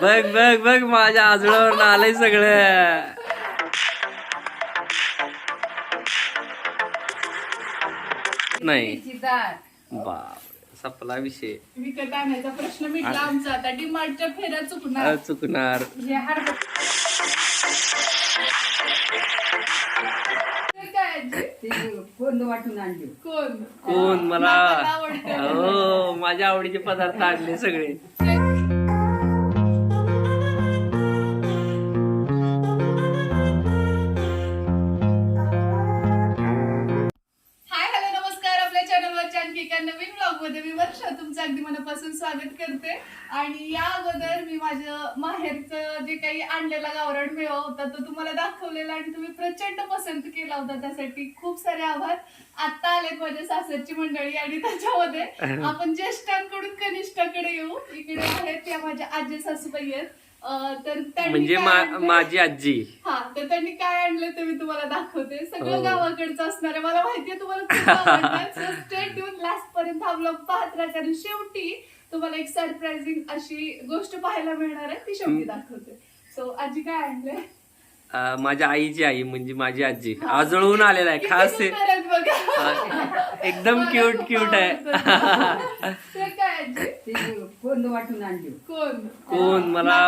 बघ बघ बघ माझ्या आजोळावर आलंय सगळं. नाही बाप संपला विषय. विकत आणायचा प्रश्न मिटला आमचा. आता डिमार्टच्या फेऱ्या चुकणार चुकणार. कोण मला हो माझ्या आवडीचे पदार्थ आणले सगळे. नवीन ब्लॉग मध्ये मी वर्षा तुमचं अगदी मनापासून स्वागत करते. आणि या अगोदर मी माझं माहेरचं जे काही आणलेला गावरान मेवा होता तो तुम्हाला दाखवलेला आणि तुम्ही प्रचंड पसंत केला होता, त्यासाठी खूप सारे आभार. आता आलेत माझ्या सासरची मंडळी आणि त्याच्यामध्ये आपण ज्येष्ठांकडून कनिष्ठाकडे येऊ. इकडे आहेत या माझ्या आजी सासूबाई आहेत. तर म्हणजे माझी आजी. हा, तर त्यांनी काय आणलं ते मी तुम्हाला दाखवते. सगळं गावाकडचं असणार आहे, मला माहितीये तुम्हाला खूप आवडणार. स्टे ट्यून लास्ट पर्यंत हा ब्लॉग पाहत राहा, कारण शेवटी तुम्हाला एक सरप्राइझिंग अशी गोष्ट पाहायला मिळणार आहे, ती शेवटी दाखवते. सो आजी काय आणलंय? माझ्या आईची आई म्हणजे माझी आजी आजोळून आलेला आहे खास. एकदम क्यूट क्यूट आहे. कोण मला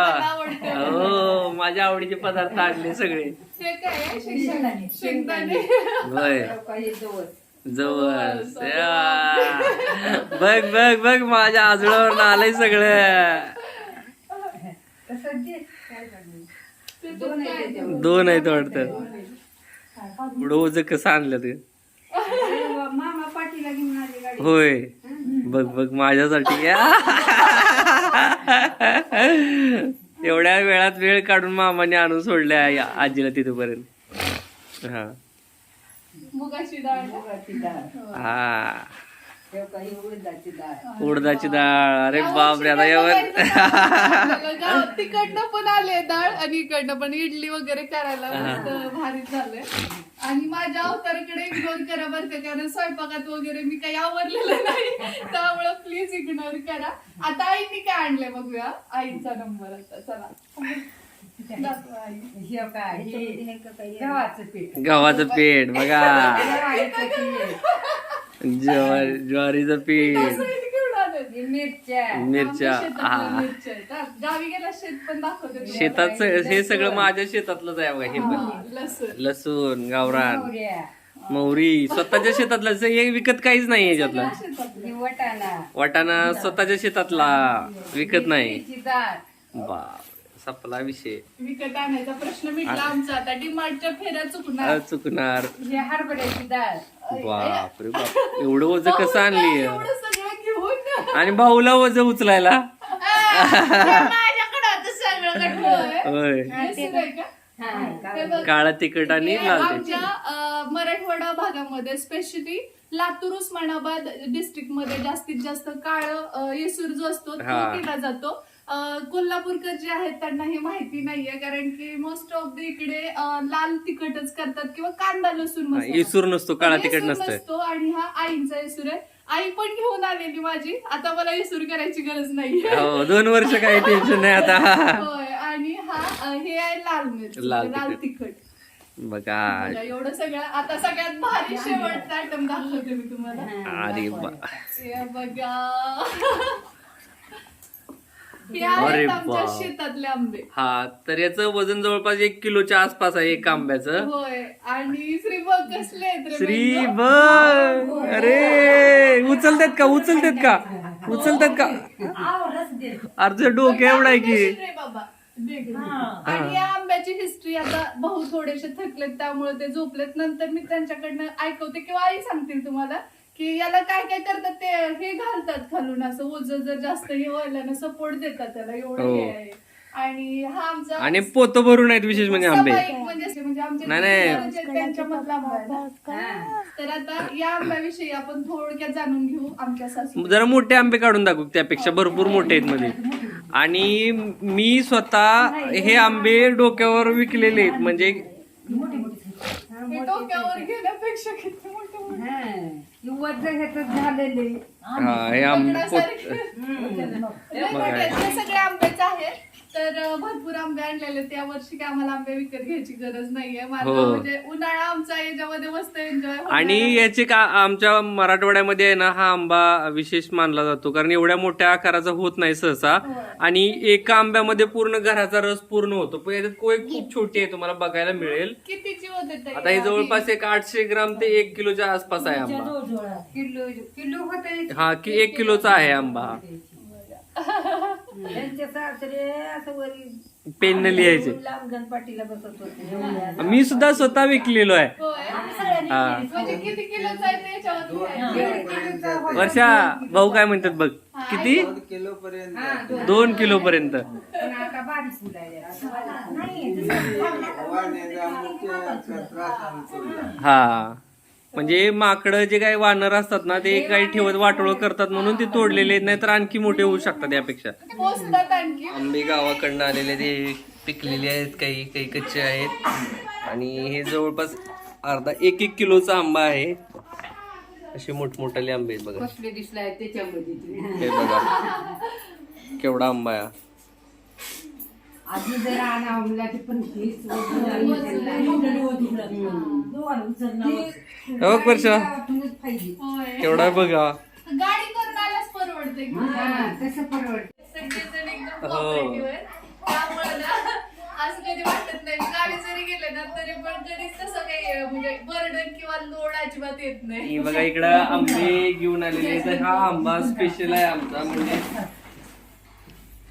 हो माझ्या आवडीचे पदार्थ आणले सगळे. जवळ बघ बघ बघ माझ्या आजोळावर आलंय सगळं. दोन आहेत वाटतं. रोज कसं आणलं ते मामा पाठीला घेऊन आले. होय बघ बघ माझ्यासाठी. एवढ्या वेळात वेळ काढून मामाने आणून सोडल्या आजीला तिथपर्यंत. हा मुगाची डाळ. हा उडदाची डाळ. अरे बापरे आता यावर तिकडनं पण आले डाळ आणि इकडनं पण इडली वगैरे करायला मस्त भारी झालंय. आणि माझ्या अवताराकडे इग्नोर करा बरं का, कारण स्वयंपाकात वगैरे मी काही आवरलेलं नाही, त्यामुळे प्लीज इग्नोर करा. आता आईनी काय आणलंय बघूया. आईचा नंबर आता चला. गव्हाचं पीठ बघा. ज्वारीचं पीठ. मिरच्या. गावी गेला शेत पण दाखवते. शेतात हे सगळं माझ्या शेतातलंच आहे बघा. हे पण लसूण गावरान मोहरी स्वतःच्या शेतातला. हे विकत काहीच नाही याच्यातला. वाटाणा स्वतःच्या शेतातला विकत नाही. बाप संपला विषय. विकत आणायचा प्रश्न मिटला आमचा. आता डिमार्टच्या फेऱ्या चुकणार. हरभऱ्याची डाळ. बापरे बाप एवढं वज कसं आणली. एवढं सगळं घेऊन आणि भाऊला वज उचलायला. होय काळा तिखट आणि लाल तिखट. आमच्या मराठवाडा भागामध्ये स्पेशली लातूर उस्मानाबाद डिस्ट्रिक्ट मध्ये जास्तीत जास्त काळ येसूर जो असतो तो केला जातो. कोल्हापूरकर जे आहेत त्यांना हे माहिती नाहीये, कारण की मोस्ट ऑफ द इकडे लाल तिखटच करतात किंवा कांदा लसूण येसूर नसतो, काळा तिखट नसतो. आणि हा आईंचा येसूर आहे. आई पण घेऊन आलेली माझी. आता मला येसूर करायची गरज नाही. 2 वर्ष काही टेन्शन नाही आता. होय. आणि हे आहे लाल मिरच, लाल तिखट बघा. एवढं सगळं. आता सगळ्यात भारी शेवटचा आयटम दाखवते मी तुम्हाला. अरे बघा आमच्या शेतातले आंबे. हा तर याचं वजन जवळपास 1 किलोच्या आसपास आहे एक आंब्याचं. होय. आणि श्रीबग कसले आहेत. श्रीबग अरे उचलतात का अर्ध डोके एवढा आहे की. आणि या आंब्याची हिस्ट्री आता भाऊ थोडेसे थकलेत त्यामुळे ते झोपलेत. नंतर मी त्यांच्याकडनं ऐकवते किंवा आई सांगतील तुम्हाला की याला काय काय करतात. ते हे घालतात खालून असं ओझ जर जास्त हे व्हायला ना सपोर्ट देतात त्याला. एवढं हे आहे. आणि हा आमचा आणि पोत भरून आहेत विशेष म्हणजे आंबे. म्हणजे आमच्या त्यांच्यामधला आंबा. तर आता या आंब्याविषयी आपण थोडक्यात जाणून घेऊ. आमच्या सासू जरा मोठे आंबे काढून दाखवू, त्यापेक्षा भरपूर मोठे आहेत मध्ये. आणि मी स्वतः हे आंबे डोक्यावर विकलेले आहेत. म्हणजे डोक्यावर घेण्यापेक्षा किती मोठे हे आंबे सगळे आंबेच आहेत. तर भरपूर आंबे आणलेले त्या वर्षी काय आम्हाला आंबे विकत घ्यायची गरज नाहीये. माझा हो. म्हणजे उन्हाळा आमचा याच्यामध्ये मस्त एन्जॉय आणि याचे का आमच्या मराठवाड्यामध्ये आहे ना हा आंबा विशेष मानला जातो, कारण एवढ्या मोठ्या आकाराचा होत नाही सहसा, आणि एका आंब्यामध्ये पूर्ण घराचा रस पूर्ण होतो. पण याच्यात कोय खूप छोटी आहे, तुम्हाला बघायला मिळेल. कितीची होते तरी? आता हे जवळपास एक 800 ग्राम ते 1 किलोच्या आसपास आहे आंबा. किलो होते. हा की 1 किलोचा आहे आंबा हा. त्यांच्या सासरे असं वरी पेन लिहायचे. लांब गणपाटीला बसत होते. मी सुद्धा स्वतः विकलेलो आहे. होय. हा. म्हणजे किती किलोचा आहे ते याच्यावर वर्षा भाऊ काय म्हणतात बघ, किती? 2 किलो पर्यंत. पण आता बारीक फुलं आहे. हा, म्हणजे माकडं जे काही वानर असतात ना ते काही ठेवत वाटोळ करतात म्हणून ते तोडलेले, नाही तर आणखी मोठे होऊ शकतात यापेक्षा. पोचतात आणखी. आंबे गावाकडनं आलेले ते पिकलेले आहेत, काही काही कच्चे आहेत, आणि हे जवळपास अर्धा 1 किलोचा आंबा आहे. असे मोठमोठाले आंबे आहेत बघा. कसले दिसलाय त्याच्यामध्ये. हे बघा केवढा आंबा आहे. आधी जरा आणा पण हीच हो वर्षा होय. केवढा आहे बघा. गाडी करून आल्यास परवडते. तसं परवडत. सगळेजण एकदम हो. cooperative आहेत. त्यामुळे ना असं कधी वाटत नाही. गाडी जरी गेले ना तरी पण कधीच तसं काही म्हणजे बर्डन किंवा लोड अजिबात येत नाही. ही बघा इकडं आंबे घेऊन आलेले आहेत. हा आंबा स्पेशल आहे आमचा, म्हणजे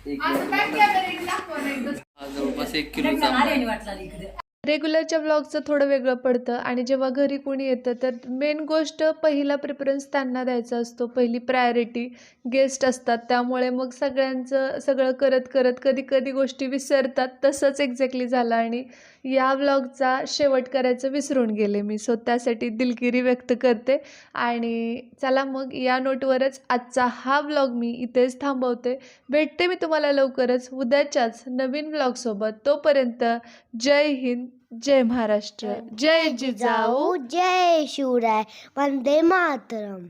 असं बॅक कॅमेरा दाखवा नाही तर. हा जवळपास 1 किलोचा आंबा आहे. रेग्युलरच्या ब्लॉगचं थोडं वेगळं पडतं, आणि जेव्हा घरी कोणी येतं तर मेन गोष्ट पहिला प्रेफरन्स त्यांना द्यायचा असतो, पहिली प्रायोरिटी गेस्ट असतात. त्यामुळे मग सगळ्यांचं सगळं करत करत कधी कधी गोष्टी विसरतात. तसंच एक्झॅक्टली झालं, आणि या ब्लॉगचा शेवट करायचं विसरून गेले मी. सो त्यासाठी दिलगिरी व्यक्त करते. आणि चला मग या नोटवरच आजचा हा ब्लॉग मी इथेच थांबवते. भेटते मी तुम्हाला लवकरच उद्याच्याच नवीन ब्लॉगसोबत. तोपर्यंत जय हिंद, जय महाराष्ट्र, जय जिजाऊ. जय शिवराय, वंदे मातरम.